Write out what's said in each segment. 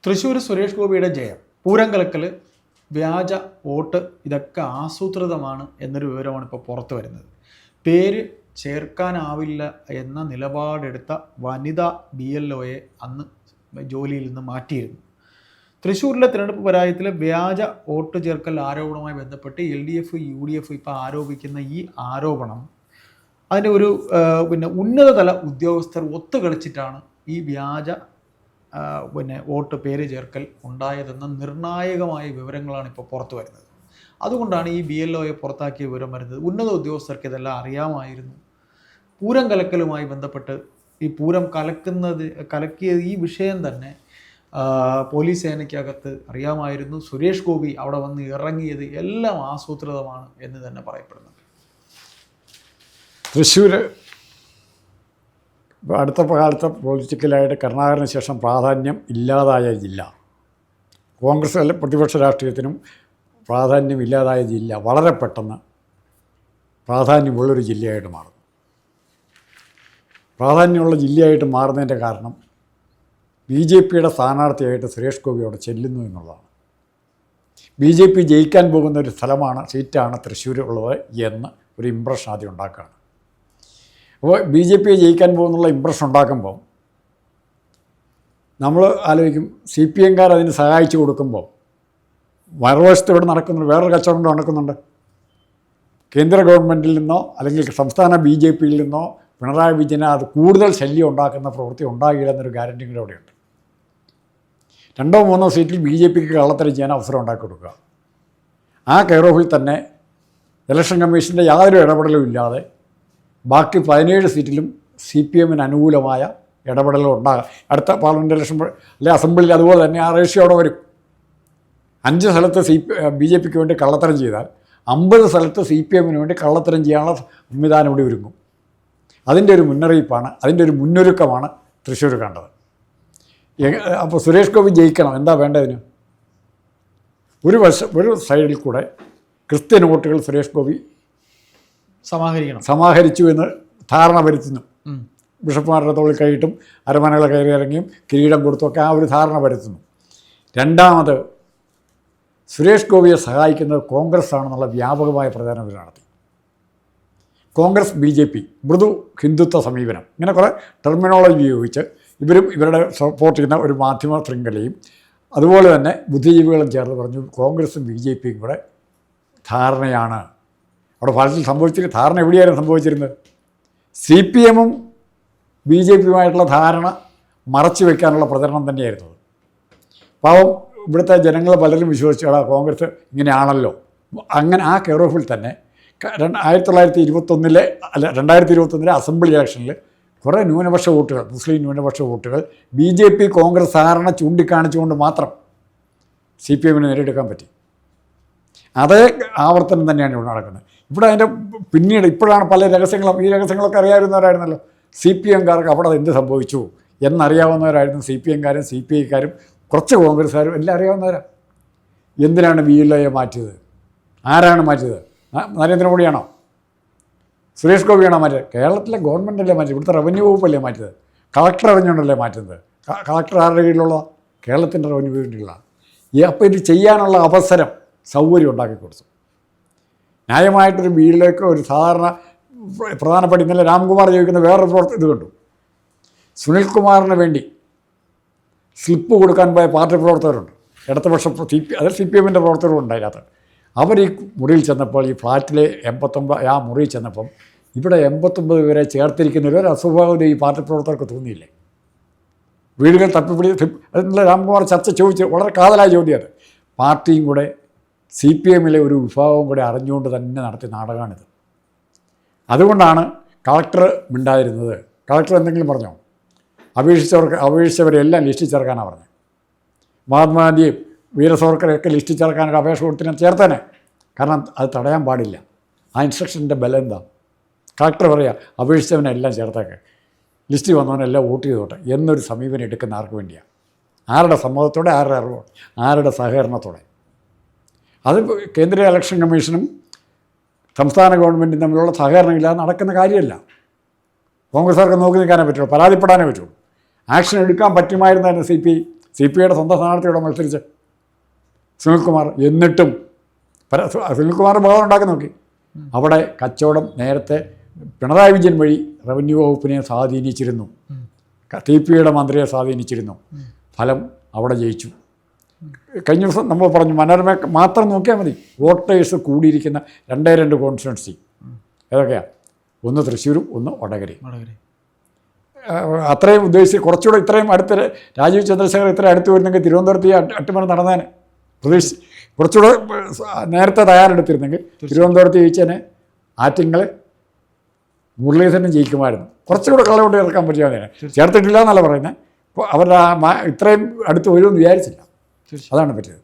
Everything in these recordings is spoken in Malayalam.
തൃശ്ശൂർ സുരേഷ് ഗോപിയുടെ ജയം, പൂരം കലക്കൽ, വ്യാജ വോട്ട്, ഇതൊക്കെ ആസൂത്രിതമാണ് എന്നൊരു വിവരമാണ് ഇപ്പോൾ പുറത്തു വരുന്നത്. പേര് ചേർക്കാനാവില്ല എന്ന നിലപാടെടുത്ത വനിതാ BLOയെ അന്ന് ജോലിയിൽ നിന്ന് മാറ്റിയിരുന്നു. തൃശ്ശൂരിലെ തിരഞ്ഞെടുപ്പ് പരാജയത്തിലെ വ്യാജ വോട്ട് ചേർക്കൽ ആരോപണവുമായി ബന്ധപ്പെട്ട് LDF UDF ഇപ്പോൾ ആരോപിക്കുന്ന ഈ ആരോപണം അതിൻ്റെ ഒരു ഉന്നതതല ഉദ്യോഗസ്ഥർ ഒത്തുകളിച്ചിട്ടാണ് ഈ വ്യാജ വോട്ട് പേര് ചേർക്കൽ ഉണ്ടായതെന്ന നിർണായകമായ വിവരങ്ങളാണ് ഇപ്പോൾ പുറത്തു വരുന്നത്. അതുകൊണ്ടാണ് ഈ BLOയെ പുറത്താക്കിയ വിവരം വരുന്നത്. ഉന്നത ഉദ്യോഗസ്ഥർക്ക് ഇതെല്ലാം അറിയാമായിരുന്നു. പൂരം കലക്കലുമായി ബന്ധപ്പെട്ട് ഈ പൂരം കലക്കിയ ഈ വിഷയം തന്നെ പോലീസ് സേനയ്ക്കകത്ത് അറിയാമായിരുന്നു. സുരേഷ് ഗോപി അവിടെ വന്ന് ഇറങ്ങിയത് എല്ലാം ആസൂത്രിതമാണ് എന്ന് തന്നെ പറയപ്പെടുന്നുണ്ട്. തൃശ്ശൂർ അടുത്ത കാലത്ത് പൊളിറ്റിക്കലായിട്ട് കരുണാകരന് ശേഷം പ്രാധാന്യം ഇല്ലാതായ ജില്ല, കോൺഗ്രസ് അല്ല പ്രതിപക്ഷ രാഷ്ട്രീയത്തിനും പ്രാധാന്യം ഇല്ലാതായ ജില്ല വളരെ പെട്ടെന്ന് പ്രാധാന്യമുള്ളൊരു ജില്ലയായിട്ട് മാറുന്നു. പ്രാധാന്യമുള്ള ജില്ലയായിട്ട് മാറുന്നതിൻ്റെ കാരണം BJPയുടെ സ്ഥാനാർത്ഥിയായിട്ട് സുരേഷ് ഗോപി അവിടെ ചെല്ലുന്നു എന്നുള്ളതാണ്. BJP ജയിക്കാൻ പോകുന്ന ഒരു സീറ്റാണ് തൃശ്ശൂരുള്ളത് എന്ന് ഒരു ഇമ്പ്രഷൻ ആദ്യം ഉണ്ടാക്കുകയാണ്. അപ്പോൾ BJP ജയിക്കാൻ പോകുന്നുള്ള ഇമ്പ്രഷൻ ഉണ്ടാക്കുമ്പോൾ നമ്മൾ ആലോചിക്കും, CPM-കാർ അതിന് സഹായിച്ചു കൊടുക്കുമ്പോൾ മറുവശത്ത് ഇവിടെ നടക്കുന്നുണ്ട്, വേറൊരു കച്ചവടം നടക്കുന്നുണ്ട്. കേന്ദ്ര ഗവൺമെൻറ്റിൽ നിന്നോ അല്ലെങ്കിൽ സംസ്ഥാന BJPയിൽ നിന്നോ പിണറായി വിജയന് അത് കൂടുതൽ ശല്യം ഉണ്ടാക്കുന്ന പ്രവൃത്തി ഉണ്ടാകില്ലെന്നൊരു ഗ്യാരണ്ടി കൂടെ അവിടെയുണ്ട്. 2-3 സീറ്റിൽ BJPക്ക് കള്ളത്തരം ചെയ്യാൻ അവസരം ഉണ്ടാക്കി കൊടുക്കുക. ആ കെയർ ഓഫിൽ തന്നെ ഇലക്ഷൻ കമ്മീഷൻ്റെ യാതൊരു ഇടപെടലും ഇല്ലാതെ ബാക്കി 17 സീറ്റിലും CPM-ന് അനുകൂലമായ ഇടപെടലുകൾ ഉണ്ടാകാം. അടുത്ത പാർലമെൻറ്റ് ഇലക്ഷൻ അല്ലെ അസംബ്ലിയിൽ അതുപോലെ തന്നെ ആ റേഷ്യോ അവിടെ വരും. 5 സ്ഥലത്ത് BJPക്ക് വേണ്ടി കള്ളത്തരം ചെയ്താൽ 50 സ്ഥലത്ത് CPM-ന് വേണ്ടി കള്ളത്തരം ചെയ്യാനുള്ള സംവിധാനം ഇവിടെ ഒരുങ്ങും. അതിൻ്റെ ഒരു മുന്നറിയിപ്പാണ്, അതിൻ്റെ ഒരു മുന്നൊരുക്കമാണ് തൃശ്ശൂർ കണ്ടത്. അപ്പോൾ സുരേഷ് ഗോപി ജയിക്കണം, എന്താ വേണ്ടതിന്? ഒരു സൈഡിൽ കൂടെ ക്രിസ്ത്യൻ വോട്ടുകൾ സുരേഷ് ഗോപി സമാഹരിച്ചു എന്ന് ധാരണ വരുത്തുന്നു. ബിഷപ്പുമാരുടെ തോളിൽ കൈയിട്ടും അരമനകളെ കയറി ഇറങ്ങിയും കിരീടം കൊടുത്തുമൊക്കെ ആ ഒരു ധാരണ വരുത്തുന്നു. രണ്ടാമത്, സുരേഷ് ഗോപിയെ സഹായിക്കുന്നത് കോൺഗ്രസ് ആണെന്നുള്ള വ്യാപകമായ പ്രചാരണം നടത്തി. കോൺഗ്രസ് BJP മൃദു ഹിന്ദുത്വ സമീപനം, ഇങ്ങനെ കുറേ ടെർമിനോളജി ഉപയോഗിച്ച് ഇവരുടെ സപ്പോർട്ട് ചെയ്യുന്ന ഒരു മാധ്യമ ശൃംഖലയും അതുപോലെ തന്നെ ബുദ്ധിജീവികളും ചേർന്ന് പറഞ്ഞു കോൺഗ്രസും BJPയും കൂടെ ധാരണയാണ്. അവിടെ ഫലത്തിൽ സംഭവിച്ചിട്ട് ധാരണ എവിടെയായിരുന്നു സംഭവിച്ചിരുന്നത്? CPM-ഉം BJPയുമായിട്ടുള്ള ധാരണ മറച്ചു വയ്ക്കാനുള്ള പ്രചരണം തന്നെയായിരുന്നു. പാവം ഇവിടുത്തെ ജനങ്ങൾ പലരും വിശ്വസിച്ചു, കോൺഗ്രസ് ഇങ്ങനെയാണല്ലോ. അങ്ങനെ ആ കെയർ ഓഫിൽ തന്നെ 2021 അസംബ്ലി ഇലക്ഷനിൽ കുറേ ന്യൂനപക്ഷ വോട്ടുകൾ, മുസ്ലിം ന്യൂനപക്ഷ വോട്ടുകൾ BJP കോൺഗ്രസ് ധാരണ ചൂണ്ടിക്കാണിച്ചുകൊണ്ട് മാത്രം CPM-ന് നേടിയെടുക്കാൻ പറ്റി. അതേ ആവർത്തനം തന്നെയാണ് ഇവിടെ നടക്കുന്നത്. ഇവിടെ അതിൻ്റെ പിന്നീട് ഇപ്പോഴാണ് പല രഹസ്യങ്ങളും, ഈ രഹസ്യങ്ങളൊക്കെ അറിയാവുന്നവരായിരുന്നല്ലോ. CPM-കാർക്ക് അവിടെ എന്ത് സംഭവിച്ചു എന്നറിയാവുന്നവരായിരുന്നു CPM-കാരും CPI-ക്കാരും കുറച്ച് കോൺഗ്രസ്സുകാരും എല്ലാം അറിയാവുന്നവരാണ്. എന്തിനാണ് BLOയെ മാറ്റിയത്? ആരാണ് മാറ്റിയത്? നരേന്ദ്രമോദിയാണോ? സുരേഷ് ഗോപിയാണോ മാറ്റിയത്? കേരളത്തിലെ ഗവൺമെൻറ്റല്ലേ മാറ്റിയത്? ഇവിടുത്തെ റവന്യൂ വകുപ്പല്ലേ മാറ്റിയത്? കളക്ടർ അറിഞ്ഞുകൊണ്ടല്ലേ മാറ്റുന്നത്? കളക്ടർ ആരുടെ കീഴിലുള്ള? കേരളത്തിൻ്റെ റവന്യൂ കീഴിലുള്ള. അപ്പോൾ ഇത് ചെയ്യാനുള്ള അവസരം, സൗകര്യം ഉണ്ടാക്കി കൊടുത്തു. ന്യായമായിട്ടൊരു BLOയ്ക്ക് ഒരു സാധാരണ പ്രധാനപ്പെട്ട ഇന്നലെ രാംകുമാർ ചോദിക്കുന്ന വേറൊരു ഇത് കണ്ടു. സുനിൽകുമാറിന് വേണ്ടി സ്ലിപ്പ് കൊടുക്കാൻ പോയ പാർട്ടി പ്രവർത്തകരുണ്ട്, ഇടതുപക്ഷ CPM-ൻ്റെ പ്രവർത്തകരും ഉണ്ട് അതിനകത്ത്. അവർ ഈ മുറിയിൽ ചെന്നപ്പോൾ, ഈ ഫ്ലാറ്റിലെ 89 ആ മുറിയിൽ ചെന്നപ്പം ഇവിടെ 89 പേരെ ചേർത്തിരിക്കുന്ന ഒരു അസ്വാഭാവികത ഈ പാർട്ടി പ്രവർത്തകർക്ക് തോന്നിയില്ലേ? വീടുകൾ തപ്പിപ്പിടി അതിനുള്ള രാംകുമാർ ചർച്ച ചോദിച്ച് വളരെ കാതലായ ചോദ്യം. അത് പാർട്ടിയും കൂടെ CPM-ലെ ഒരു വിഭാഗവും കൂടെ അറിഞ്ഞുകൊണ്ട് തന്നെ നടത്തിയ നാടകമാണിത്. അതുകൊണ്ടാണ് കളക്ടർ മിണ്ടാതിരുന്നത്. കളക്ടർ എന്തെങ്കിലും പറഞ്ഞോ? അപേക്ഷിച്ചവരെല്ലാം ലിസ്റ്റിൽ ചേർക്കാനാണ് പറഞ്ഞത്. മഹാത്മാഗാന്ധിയും വീരസവർക്കറെയൊക്കെ ലിസ്റ്റിൽ ചേർക്കാനൊക്കെ അപേക്ഷ കൊടുത്തിനെ ചേർത്തേനെ. കാരണം അത് തടയാൻ പാടില്ല. ആ ഇൻസ്ട്രക്ഷൻ്റെ ബലം എന്താ? കളക്ടർ പറയുക അപേക്ഷിച്ചവനെല്ലാം ചേർത്തേക്ക്, ലിസ്റ്റിൽ വന്നവനെല്ലാം വോട്ട് ചെയ്തോട്ടെ എന്നൊരു സമീപനം എടുക്കുന്ന ആർക്ക് വേണ്ടിയാണ്? ആരുടെ സമ്മതത്തോടെ, ആരുടെ അറിവോടെ, ആരുടെ സഹകരണത്തോടെ? അത് കേന്ദ്ര ഇലക്ഷൻ കമ്മീഷനും സംസ്ഥാന ഗവൺമെൻറ്റും തമ്മിലുള്ള സഹകരണമില്ലാതെ നടക്കുന്ന കാര്യമല്ല. കോൺഗ്രസ്സുകാർക്ക് നോക്കി നിൽക്കാനേ പറ്റുള്ളൂ, പരാതിപ്പെടാനേ പറ്റുള്ളൂ. ആക്ഷൻ എടുക്കാൻ പറ്റുമായിരുന്നതിന് CPIയുടെ സ്വന്തം സ്ഥാനാർത്ഥിയോടെ മത്സരിച്ച് സുനിൽകുമാർ. എന്നിട്ടും സുനിൽകുമാർ ബഹളം ഉണ്ടാക്കി നോക്കി. അവിടെ കച്ചവടം നേരത്തെ പിണറായി വിജയൻ വഴി റവന്യൂ വകുപ്പിനെ സ്വാധീനിച്ചിരുന്നു, CPIയുടെ മന്ത്രിയെ സ്വാധീനിച്ചിരുന്നു. ഫലം അവിടെ ജയിച്ചു. കഴിഞ്ഞ ദിവസം നമ്മൾ പറഞ്ഞു, മനോരമ മാത്രം നോക്കിയാൽ മതി, വോട്ടേഴ്സ് കൂടിയിരിക്കുന്ന 2 കോൺസ്റ്റിറ്റ്യുവൻസി ഏതൊക്കെയാണ്? ഒന്ന് തൃശ്ശൂരും ഒന്ന് വടകരയും. അത്രയും ഉദ്ദേശിച്ച് കുറച്ചുകൂടെ ഇത്രയും അടുത്ത് രാജീവ് ചന്ദ്രശേഖർ ഇത്രയും അടുത്ത് വരുന്നെങ്കിൽ തിരുവനന്തപുരത്ത് ഈ അട്ടിമറി നടന്നേനെ. പ്രതീക്ഷിച്ച് കുറച്ചുകൂടെ നേരത്തെ തയ്യാറെടുത്തിരുന്നെങ്കിൽ തിരുവനന്തപുരത്ത് ജയിച്ചതിനെ ആറ്റിങ്ങൾ മുരളീധരനും ജയിക്കുമായിരുന്നു. കുറച്ചുകൂടെ കളയോട്ട് ചേർക്കാൻ പറ്റിയതിനെ ചേർത്തിട്ടില്ല എന്നല്ല പറയുന്നത്. അപ്പോൾ അവരുടെ ഇത്രയും അടുത്ത് വരുമെന്ന് വിചാരിച്ചില്ല. അതാണ് പറ്റിയത്.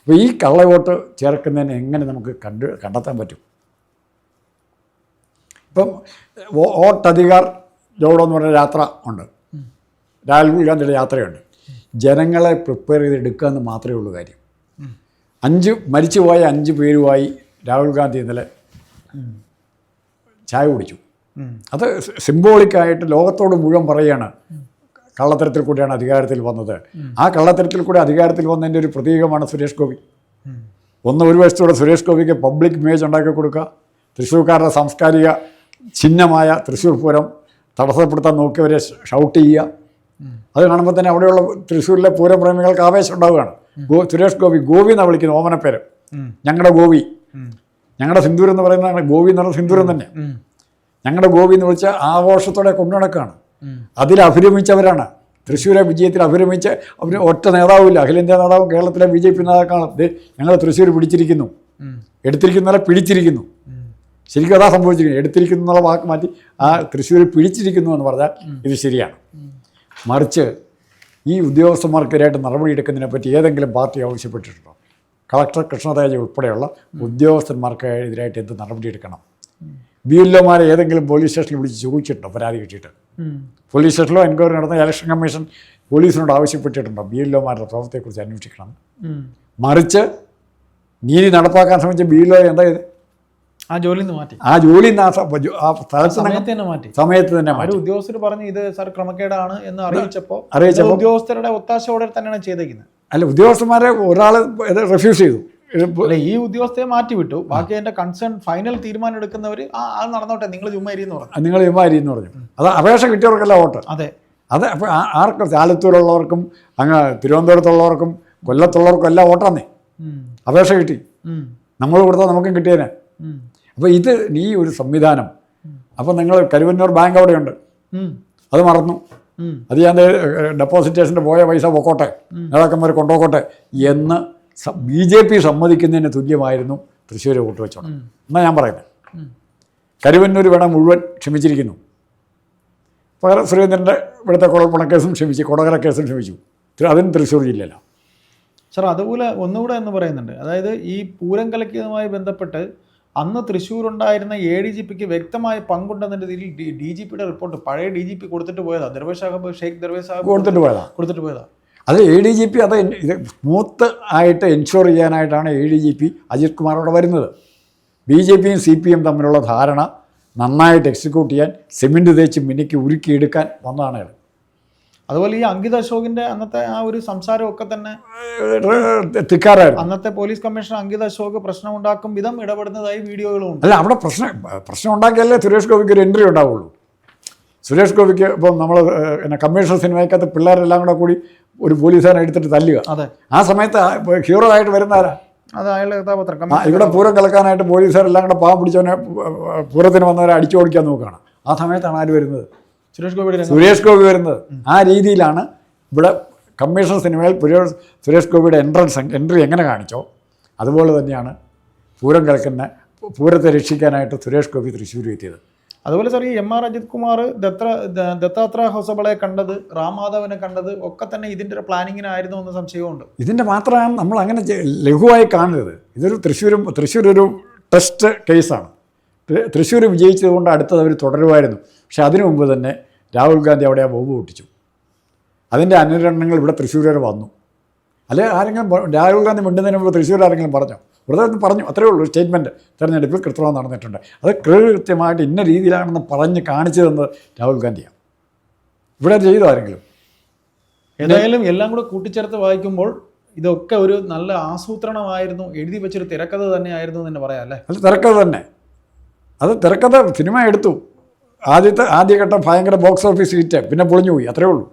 അപ്പോൾ ഈ കള്ളവോട്ട് ചേർക്കുന്നതിന് എങ്ങനെ നമുക്ക് കണ്ടെത്താൻ പറ്റും? ഇപ്പം വോട്ടധികാർ ജോഡോ എന്ന് പറഞ്ഞ യാത്ര ഉണ്ട്, രാഹുൽ ഗാന്ധിയുടെ യാത്രയുണ്ട്. ജനങ്ങളെ പ്രിപ്പയർ ചെയ്തെടുക്കുക എന്ന് മാത്രമേ ഉള്ളൂ കാര്യം. മരിച്ചുപോയ 5 പേരുമായി രാഹുൽ ഗാന്ധി ഇന്നലെ ചായ കുടിച്ചു. അത് സിംബോളിക്കായിട്ട് ലോകത്തോട് മുഴുവൻ പറയുകയാണ്, കള്ളത്തരത്തിൽ കൂടിയാണ് അധികാരത്തിൽ വന്നത്. ആ കള്ളത്തരത്തിൽ കൂടി അധികാരത്തിൽ വന്നതിൻ്റെ ഒരു പ്രതീകമാണ് സുരേഷ് ഗോപി. ഒരു വശത്തൂടെ സുരേഷ് ഗോപിക്ക് പബ്ലിക് ഇമേജ് ഉണ്ടാക്കി കൊടുക്കുക, തൃശ്ശൂർക്കാരുടെ സാംസ്കാരിക ചിഹ്നമായ തൃശ്ശൂർ പൂരം തടസ്സപ്പെടുത്താൻ നോക്കിയവരെ ഷൗട്ട് ചെയ്യുക. അത് കാണുമ്പോൾ തന്നെ അവിടെയുള്ള തൃശ്ശൂരിലെ പൂരപ്രേമികൾക്ക് ആവേശം ഉണ്ടാവുകയാണ്. സുരേഷ് ഗോപി എന്നാണ് വിളിക്കുന്നത്, ഓമനപ്പേര്. ഞങ്ങളുടെ ഗോപി, ഞങ്ങളുടെ സിന്ദൂരം എന്ന് പറയുന്നതാണ്. ഗോപി എന്ന് പറഞ്ഞ സിന്ദൂരം തന്നെ. ഞങ്ങളുടെ ഗോപി എന്ന് വിളിച്ചാൽ ആഘോഷത്തോടെ കൊണ്ടുനടക്കുകയാണ്. അതിൽ അഭിരമിച്ചവരാണ്. തൃശ്ശൂരെ വിജയത്തിൽ അഭിരമിച്ച് അവന് ഒറ്റ നേതാവില്ല. അഖിലേന്ത്യാ നേതാവും കേരളത്തിലെ BJP നേതാക്കളാണ്. ഞങ്ങൾ തൃശ്ശൂർ പിടിച്ചിരിക്കുന്നു, എടുത്തിരിക്കുന്നവരെ പിടിച്ചിരിക്കുന്നു. ശരിക്കും അതാ സംഭവിച്ചിരിക്കുന്നത്. എടുത്തിരിക്കുന്നു എന്നുള്ള വാക്ക് മാറ്റി ആ തൃശ്ശൂർ പിടിച്ചിരിക്കുന്നു എന്ന് പറഞ്ഞാൽ ഇത് ശരിയാണ്. മറിച്ച് ഈ ഉദ്യോഗസ്ഥന്മാർക്കെതിരായിട്ട് നടപടിയെടുക്കുന്നതിനെ പറ്റി ഏതെങ്കിലും പാർട്ടി ആവശ്യപ്പെട്ടിട്ടുണ്ടോ? കളക്ടർ കൃഷ്ണതേജ് ഉൾപ്പെടെയുള്ള ഉദ്യോഗസ്ഥന്മാർക്കെതിരായിട്ട് എന്ത് നടപടിയെടുക്കണം? BLOമാരെ ഏതെങ്കിലും പോലീസ് സ്റ്റേഷനിൽ വിളിച്ച് ചോദിച്ചിട്ടുണ്ടോ പരാതി കിട്ടിയിട്ട്? പോലീസ് സ്റ്റേഷനിലോ എൻക്വയറി നടന്ന ഇലക്ഷൻ കമ്മീഷൻ പോലീസിനോട് ആവശ്യപ്പെട്ടിട്ടുണ്ടോ BLOമാരുടെ പ്രവർത്തനത്തെക്കുറിച്ച് അന്വേഷിക്കണം? മറിച്ച് നീതി നടപ്പാക്കാൻ ശ്രമിച്ച BLO എന്താ ചെയ്ത്? ആ ജോലി മാറ്റി. ആ ജോലി സമയത്ത് തന്നെ മാറ്റി. ഉദ്യോഗസ്ഥർ പറഞ്ഞു ഇത് സാർ ക്രമക്കേടാണ് എന്ന് അറിയിച്ചപ്പോൾ ഉദ്യോഗസ്ഥരുടെ ഒത്താശയോടെ തന്നെയാണ് ചെയ്തേക്കുന്നത്. അല്ല, ഉദ്യോഗസ്ഥന്മാരെ ഒരാൾ റിഫ്യൂസ് ചെയ്തു. ഈ ഉദ്യോഗസ്ഥയെ മാറ്റിവിട്ടു. ബാക്കി അതിന്റെ കൺസേൺ ഫൈനൽ തീരുമാനം എടുക്കുന്നവർ അത് നടന്നോട്ടെ, നിങ്ങൾ ചുമ്മാ ഇരിയെന്ന് പറഞ്ഞു. അത് അപേക്ഷ കിട്ടിയവർക്കല്ല വോട്ട്. അതെ. അപ്പോൾ ആർക്കും ആലത്തൂരുള്ളവർക്കും അങ്ങ് തിരുവനന്തപുരത്തുള്ളവർക്കും കൊല്ലത്തുള്ളവർക്കും എല്ലാം വോട്ടാന്നേ. അപേക്ഷ കിട്ടി. നമ്മൾ കൊടുത്താൽ നമുക്കും കിട്ടിയേനെ. അപ്പോൾ ഇത് ഈ ഒരു സംവിധാനം. അപ്പോൾ നിങ്ങൾ കരുവന്നൂർ ബാങ്ക് അവിടെയുണ്ട്, അത് മറന്നു. അത് ഞാൻ ഡെപ്പോസിറ്റേഷൻ്റെ പോയ പൈസ പൊക്കോട്ടെ, നേതാക്കന്മാർ കൊണ്ടുപോക്കോട്ടെ എന്ന് BJP സമ്മതിക്കുന്നതിന് തുല്യമായിരുന്നു തൃശ്ശൂർ വോട്ട് വെച്ചോണം എന്നാണ് ഞാൻ പറയുന്നത്. കരുവന്നൂർ വേണം മുഴുവൻ ക്ഷമിച്ചിരിക്കുന്നു. പകരം സുരേന്ദ്രൻ്റെ ഇവിടുത്തെ കുഴൽപ്പണ കേസും ക്ഷമിച്ചു, കൊടകര കേസും ക്ഷമിച്ചു. അതിന് തൃശ്ശൂർ ജില്ലയിലാണ്. സാർ അതുപോലെ ഒന്നുകൂടെ എന്ന് പറയുന്നുണ്ട്. അതായത് ഈ പൂരം കലക്കിയതുമായി ബന്ധപ്പെട്ട് അന്ന് തൃശ്ശൂരുണ്ടായിരുന്ന ADGPക്ക് വ്യക്തമായ പങ്കുണ്ടെന്നതിൻ്റെ രീതിയിൽ DGPയുടെ റിപ്പോർട്ട് പഴയ DGP കൊടുത്തിട്ട് പോയതാണ്. ഷെയ്ഖ് ദർവേഷ് സാഹിബ് കൊടുത്തിട്ട് പോയതാണ്. അത് ADGP അത് ഇത് സ്മൂത്ത് ആയിട്ട് എൻഷുർ ചെയ്യാനായിട്ടാണ് ADGP അജിത് കുമാർ അവിടെ വരുന്നത്. BJPയും CPM തമ്മിലുള്ള ധാരണ നന്നായിട്ട് എക്സിക്യൂട്ട് ചെയ്യാൻ സിമെൻറ്റ് തേച്ച് മിനിക്ക് ഉരുക്കിയെടുക്കാൻ വന്നതാണ് അയാൾ. അതുപോലെ ഈ അങ്കിത് അശോകിന്റെ അന്നത്തെ ആ ഒരു സംസാരമൊക്കെ തന്നെ തിക്കാറായിരുന്നു. അന്നത്തെ പോലീസ് കമ്മീഷണർ അങ്കിത് അശോക് പ്രശ്നം ഉണ്ടാക്കും വിധം ഇടപെടുന്നതായി വീഡിയോകളും ഉണ്ട്. അല്ല, അവിടെ പ്രശ്നം ഉണ്ടാക്കിയാലേ സുരേഷ് ഗോപിക്ക് ഒരു എൻട്രി ഉണ്ടാവുള്ളൂ. സുരേഷ് ഗോപിക്ക് ഇപ്പം നമ്മൾ കമ്മീഷണർ സിനിമയ്ക്കകത്ത് പിള്ളേരെല്ലാം കൂടി ഒരു പോലീസുകാരനെ എടുത്തിട്ട് തല്ലുക. അതെ. ആ സമയത്ത് ഹീറോ ആയിട്ട് വരുന്നവരാ? അത് അയാളുടെ കഥാപാത്രം. ഇവിടെ പൂരം കലക്കാനായിട്ട് പോലീസുകാരെല്ലാം കൂടെ പാവം പിടിച്ചവനെ പൂരത്തിന് വന്നവരെ അടിച്ചു ഓടിക്കാൻ നോക്കുകയാണ്. ആ സമയത്താണ് ആര് വരുന്നത്? സുരേഷ് ഗോപി വരുന്നത്. ആ രീതിയിലാണ് ഇവിടെ കമ്മീഷൻ സിനിമയിൽ സുരേഷ് ഗോപിയുടെ എൻട്രി എങ്ങനെ കാണിച്ചോ അതുപോലെ തന്നെയാണ് പൂരം കലക്കുന്ന പൂരത്തെ രക്ഷിക്കാനായിട്ട് സുരേഷ് ഗോപി തൃശ്ശൂർ എത്തിയത്. അതുപോലെ സാർ ഈ MR അജിത് കുമാർ ദത്താത്രേയ ഹൊസബളെ കണ്ടത്, റാംമാധവനെ കണ്ടത് ഒക്കെ തന്നെ ഇതിൻ്റെ ഒരു പ്ലാനിങ്ങിനായിരുന്നു എന്ന് സംശയമുണ്ട്. ഇതിൻ്റെ മാത്രമാണ് നമ്മൾ അങ്ങനെ ലഘുവായി കാണരുത്. ഇതൊരു തൃശ്ശൂർ ഒരു ടെസ്റ്റ് കേസാണ്. തൃശ്ശൂർ വിജയിച്ചതുകൊണ്ട് അടുത്തത് അവർ തുടരുമായിരുന്നു. പക്ഷെ അതിനു മുമ്പ് തന്നെ രാഹുൽ ഗാന്ധി അവിടെ ആ ബോംബ് പൊട്ടിച്ചു. അതിൻ്റെ അനുരണങ്ങൾ ഇവിടെ തൃശ്ശൂർ വരെ വന്നു. അല്ലെ ആരെങ്കിലും രാഹുൽ ഗാന്ധി മിണ്ടുന്നതിന് മുമ്പ് തൃശ്ശൂർ ആരെങ്കിലും പറഞ്ഞോ? വെറുതെ പറഞ്ഞു, അത്രയേ ഉള്ളൂ. സ്റ്റേറ്റ്മെൻറ്റ് തെരഞ്ഞെടുപ്പിൽ കൃത്രിമം നടന്നിട്ടുണ്ട്. അത് കൃത്യമായിട്ട് ഇന്ന രീതിയിലാണെന്ന് പറഞ്ഞ് കാണിച്ചു തന്നത് രാഹുൽ ഗാന്ധിയാണ്. ഇവിടെ ചെയ്തോ ആരെങ്കിലും? ഏതായാലും എല്ലാം കൂടെ കൂട്ടിച്ചേർത്ത് വായിക്കുമ്പോൾ ഇതൊക്കെ ഒരു നല്ല ആസൂത്രണമായിരുന്നു, എഴുതി വെച്ചൊരു തിരക്കഥ തന്നെയായിരുന്നു എന്ന് തന്നെ പറയാം അല്ലേ? അത് തിരക്കഥ തന്നെ. അത് തിരക്കഥ സിനിമ എടുത്തു, ആദ്യഘട്ടം ഭയങ്കര ബോക്സ് ഓഫീസ് ഹിറ്റ്, പിന്നെ പൊളിഞ്ഞു പോയി, അത്രേ ഉള്ളൂ.